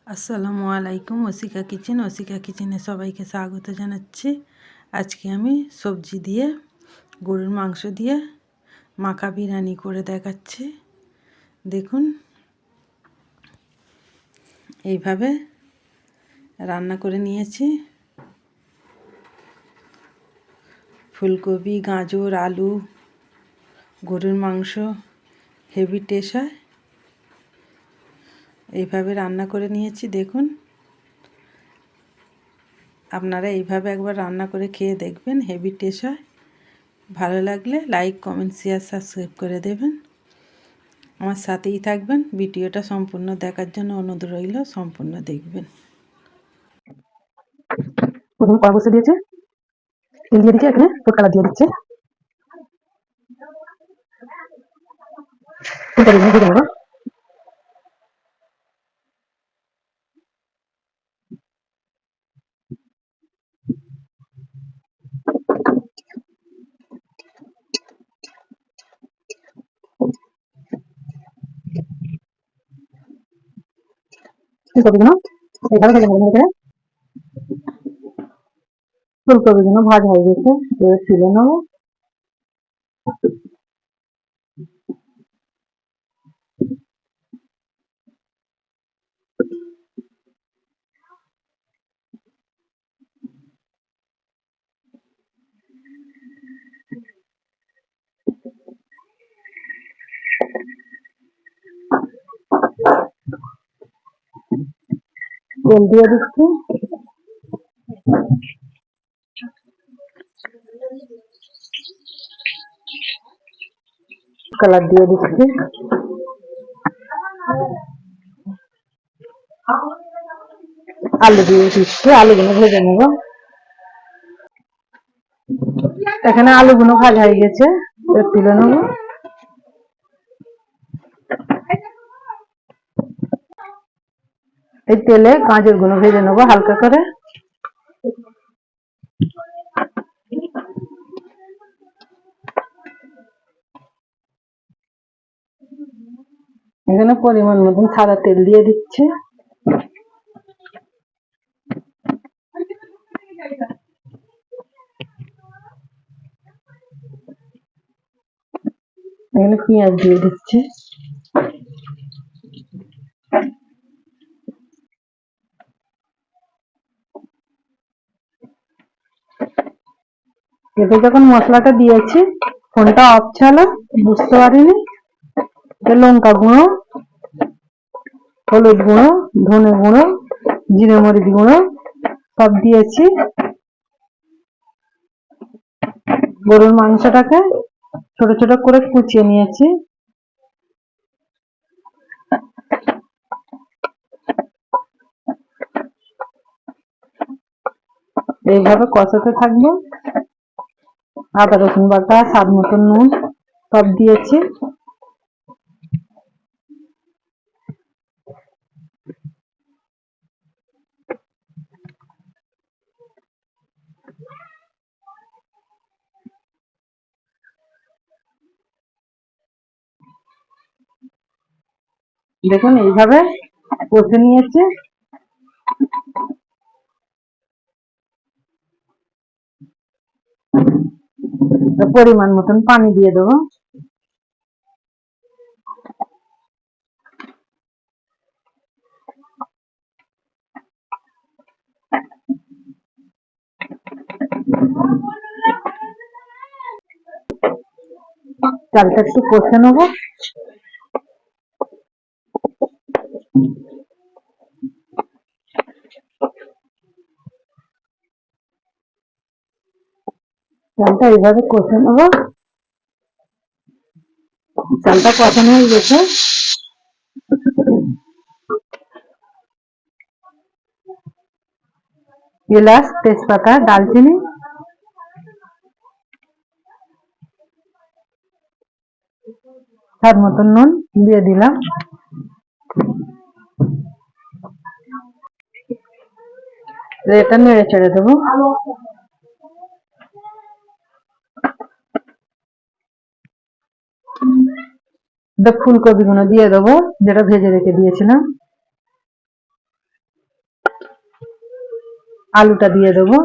আসসালামু আলাইকুম। ওসিকা কিচেনে সবাইকে স্বাগত জানাচ্ছি। আজকে আমি সবজি দিয়ে গরুর মাংস দিয়ে মাখা বিরিয়ানি করে দেখাচ্ছি। দেখুন, এইভাবে রান্না করে নিয়েছি। ফুলকপি, গাজর, আলু, গরুর মাংস হেভি টেস্ট হয়। এইভাবে রান্না করে নিয়েছি। দেখুন, আপনারা এইভাবে একবার রান্না করে খেয়ে দেখবেন, হেভি টেস্ট হয়। ভালো লাগলে লাইক, কমেন্ট, শেয়ার, সাবস্ক্রাইব করে দেবেন। আমার সাথেই থাকবেন। ভিডিওটা সম্পূর্ণ দেখার জন্য অনুরোধ রইল, সম্পূর্ণ দেখবেন। প্রথমে কড়া বসে দিয়েছে, তেল দিয়ে দিচ্ছে, এখানে ফুড কালার দিয়ে দিচ্ছে। ফুলটা দিয়ে ভেজে নেবো। ফুলকপিগুলো এইভাবে ভেজে নেবো। এখানে ফুলকপিগুলো ভাজা হয়ে গেছে, এবার তুলে নেবো। তেল দিয়ে দিচ্ছি, কালার দিয়ে দিচ্ছি, আলু দিয়ে দিচ্ছি। আলুগুলো ভেজে নেবো। এখানে আলুগুলো ভাজা হয়ে গেছে, এবার তুলে নেবো। এই তেলে গাজরগুলো ভেজে নেবো হালকা করে। এখানে পরিমাণ মতন সাদা তেল দিয়ে দিচ্ছি। এখানে পেঁয়াজ দিয়ে দিচ্ছি। এতে যখন মশলাটা দিয়েছি, ফোনটা অফ ছিল, বুঝতে পারিনি। লঙ্কা গুঁড়ো, হলুদ গুঁড়ো, ধনে গুঁড়ো, জিরে মরিচ গুঁড়ো সব দিয়েছি। গরুর মাংসটাকে ছোট ছোট করে কুচিয়ে নিয়েছি। এইভাবে কষাতে থাকবো। আদা রসুন বাটা, স্বাদ মতন নুন সব দিয়েছি। দেখুন, এইভাবে কষে নিয়েছি। পরিমাণ মতন পানি দিয়ে দেবো। চালটা একটু কষে নেবো। চালটা এইভাবে কষে নেবো। চালটা কষানো হয়ে গেছে। এলাচ, তেজপাতা, দালচিনি স্বাদ মতন নুন দিয়ে দিলাম। এটা নেড়ে ছেড়ে দেবো। ফুলকপি গুলো দিয়ে দেবো, যেটা ভেজে রেখে দিয়েছিলাম। আলুটা দিয়ে দেবো,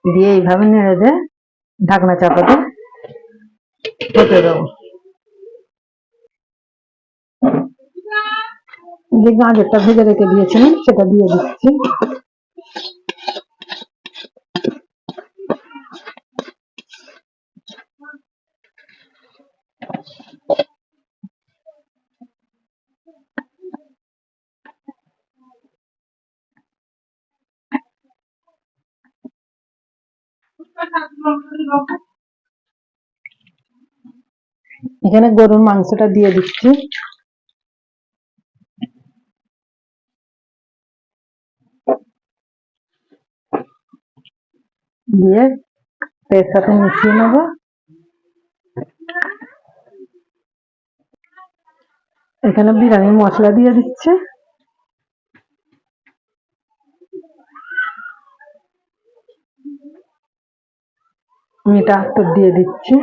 দিয়ে এইভাবে নেড়ে দিয়ে ঢাকনা চাপাতে হতে দেবো। যে গাজরটা ভেজে রেখে দিয়েছিলাম সেটা দিয়ে দিচ্ছি। এখানে গরুর মাংসটা দিয়ে দিচ্ছি, দিয়ে এর সাথে মিশিয়ে নেব। এখানে বিরিয়ানি মশলা দিয়ে দিচ্ছে, মিঠা আতর দিয়ে দিচ্ছি,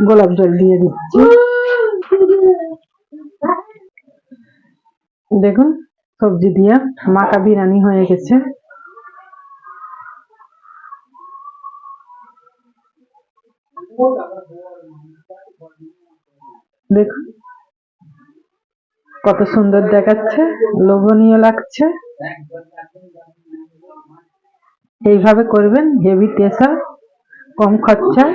গোলাপ জল দিয়ে দিচ্ছি। দেখুন সবজি দিয়ে মাখা বিরিয়ানি হয়ে গেছে। দেখুন কত সুন্দর দেখাচ্ছে, লোভনীয় লাগছে। এইভাবে করবেন, হেভি টেস্ট, কম খরচায়।